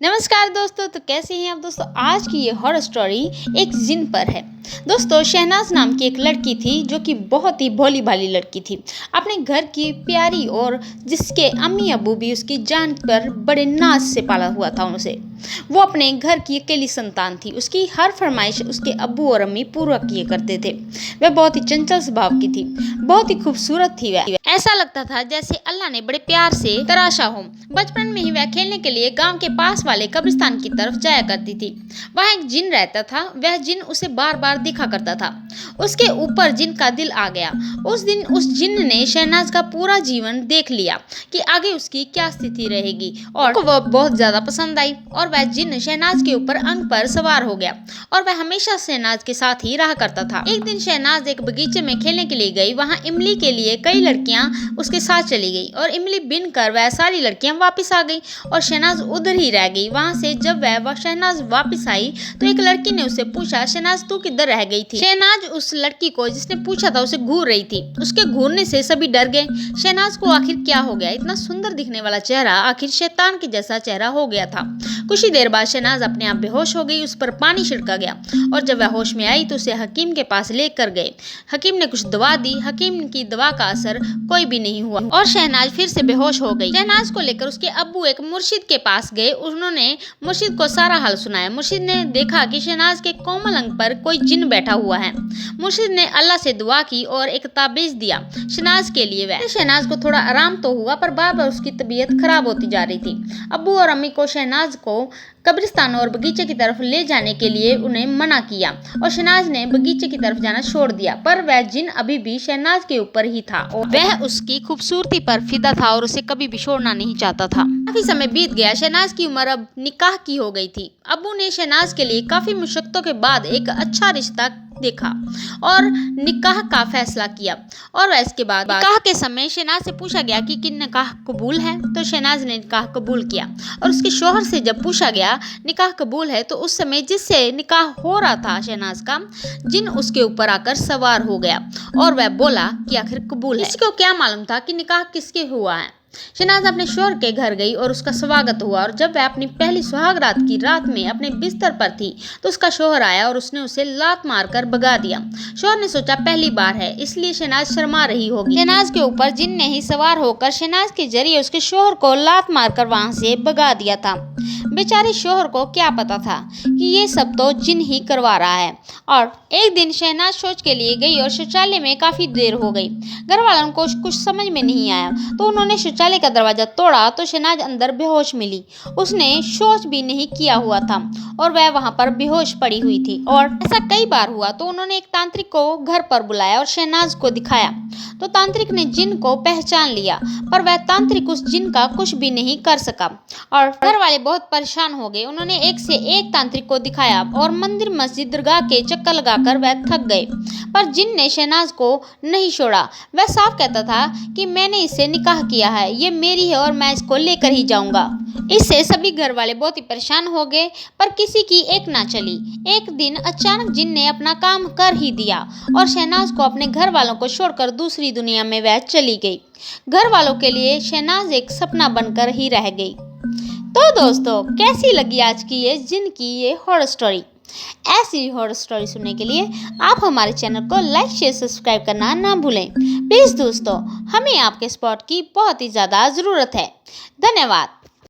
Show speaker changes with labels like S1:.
S1: नमस्कार दोस्तों, तो कैसे हैं आप दोस्तों। आज की ये हॉरर स्टोरी एक जिन पर है। दोस्तों, शहनाज नाम की एक लड़की थी जो कि बहुत ही भोली भाली लड़की थी। अपने घर की प्यारी और जिसके अम्मी अबू भी उसकी जान पर बड़े नाज से पाला हुआ था उसे। वो अपने घर की अकेली संतान थी। उसकी हर फरमाइश उसके अब्बू और अम्मी पूरा किए करते थे। वह बहुत ही चंचल स्वभाव की थी, बहुत ही खूबसूरत थी। वह ऐसा लगता था जैसे अल्लाह ने बड़े प्यार से तराशा हो। बचपन में ही वह खेलने के लिए गांव के पास वाले कब्रिस्तान की तरफ जाया करती थी। वहाँ एक जिन रहता था। वह जिन उसे बार बार दिखा करता था। उसके ऊपर जिन का दिल आ गया। उस दिन उस जिन ने शहनाज का पूरा जीवन देख लिया कि आगे उसकी क्या स्थिति रहेगी, और वह बहुत ज्यादा पसंद आई और वह जिन शहनाज के ऊपर अंग पर सवार हो गया और वह हमेशा शहनाज के साथ ही रहा करता था। एक दिन शहनाज एक बगीचे में खेलने के लिए गई। वहाँ इमली के लिए कई लड़कियां उसके साथ चली गई और इमली बिन कर वह सारी लड़कियां वापस आ गई और शहनाज उधर ही रह गई। वहाँ से जब वह शहनाज वापस आई तो एक लड़की ने उससे पूछा, शहनाज तू किधर रह गई थी। शहनाज उस लड़की को जिसने पूछा था उसे घूर रही थी। उसके घूरने से सभी डर गए। शहनाज को आखिर क्या हो गया, इतना सुंदर दिखने वाला चेहरा आखिर शैतान के जैसा चेहरा हो गया था। कुछ ही देर बाद शहनाज अपने आप बेहोश हो गई। उस पर पानी छिड़का गया और जब वह होश में आई तो उसे हकीम के पास लेकर गए। हकीम ने कुछ दवा दी। हकीम की दवा का असर कोई भी नहीं हुआ और शहनाज फिर से बेहोश हो गई। शहनाज को लेकर उसके अब्बू एक मुर्शिद के पास गए। उन्होंने मुर्शिद को सारा हाल सुनाया। मुर्शिद ने देखा कि शहनाज के कोमल अंग पर कोई जिन बैठा हुआ है। मुर्शिद ने अल्लाह से दुआ की और एक ताबीज दिया शहनाज के लिए। वह शहनाज को थोड़ा आराम तो हुआ पर बार बार उसकी तबीयत खराब होती जा रही थी। अब्बू और अम्मी को शहनाज को कब्रिस्तान और बगीचे की तरफ ले जाने के लिए उन्हें मना किया और शहनाज ने बगीचे की तरफ जाना छोड़ दिया। पर वह जिन अभी भी शहनाज के ऊपर ही था और वह उसकी खूबसूरती पर फिदा था और उसे कभी भी छोड़ना नहीं चाहता था। काफी समय बीत गया। शहनाज की उम्र अब निकाह की हो गई थी। अब्बू ने शहनाज के लिए काफी मुश्किलों के बाद एक अच्छा रिश्ता देखा और निकाह का फैसला किया। और इसके बाद निकाह के समय शहनाज से पूछा गया कि निकाह कबूल है, तो शहनाज ने निकाह कबूल किया। और उसके शौहर से जब पूछा गया निकाह कबूल है, तो उस समय जिससे निकाह हो रहा था शहनाज का, जिन उसके ऊपर आकर सवार हो गया और वह बोला कि आखिर कबूल है। इसको क्या मालूम था कि निकाह किसके हुआ है। शहनाज अपने शौहर के घर गई और उसका स्वागत हुआ और जब वह अपनी पहली सुहाग रात की रात में अपने बिस्तर पर थी तो उसका शौहर आया और उसने उसे लात मारकर भगा दिया। शौहर ने सोचा पहली बार है इसलिए शहनाज शर्मा रही होगी। शहनाज के ऊपर जिन ने ही सवार होकर शहनाज के जरिए उसके शौहर को लात मारकर वहां से भगा दिया था। बेचारे शौहर को क्या पता था कि ये सब तो जिन ही करवा रहा है। और एक दिन शहनाज शौच के लिए गई और शौचालय में काफी देर हो गई। घर वालों को कुछ समझ में नहीं आया तो उन्होंने शौचालय का दरवाजा तोड़ा तो शहनाज अंदर बेहोश मिली। उसने शौच भी नहीं किया हुआ था और वह वहां पर बेहोश पड़ी हुई थी। और ऐसा कई बार हुआ तो उन्होंने एक तांत्रिक को घर पर बुलाया और शहनाज को दिखाया तो तांत्रिक ने जिन को पहचान लिया, पर वह तांत्रिक उस जिन का कुछ भी नहीं कर सका और घर वाले बहुत परेशान हो गए। उन्होंने एक से एक तांत्रिक को दिखाया और मंदिर मस्जिद दरगाह के चक्कर लगाकर वह थक गए, पर जिन ने शहनाज को नहीं छोड़ा। वह साफ कहता था कि मैंने इससे निकाह किया है, ये मेरी है और मैं इसको लेकर ही जाऊंगा। इससे सभी घर वाले बहुत ही परेशान हो गए, पर किसी की एक ना चली। एक दिन अचानक जिन ने अपना काम कर ही दिया और शहनाज को अपने घर वालों को छोड़कर दूसरी दुनिया में वह चली गई। घर वालों के लिए शहनाज एक सपना बनकर ही रह गई। तो दोस्तों, कैसी लगी आज की ये जिन की ये हॉरर स्टोरी। ऐसी हॉरर स्टोरी सुनने के लिए आप हमारे चैनल को लाइक शेयर सब्सक्राइब करना ना भूलें। प्लीज़ दोस्तों, हमें आपके सपोर्ट की बहुत ही ज़्यादा ज़रूरत है। धन्यवाद।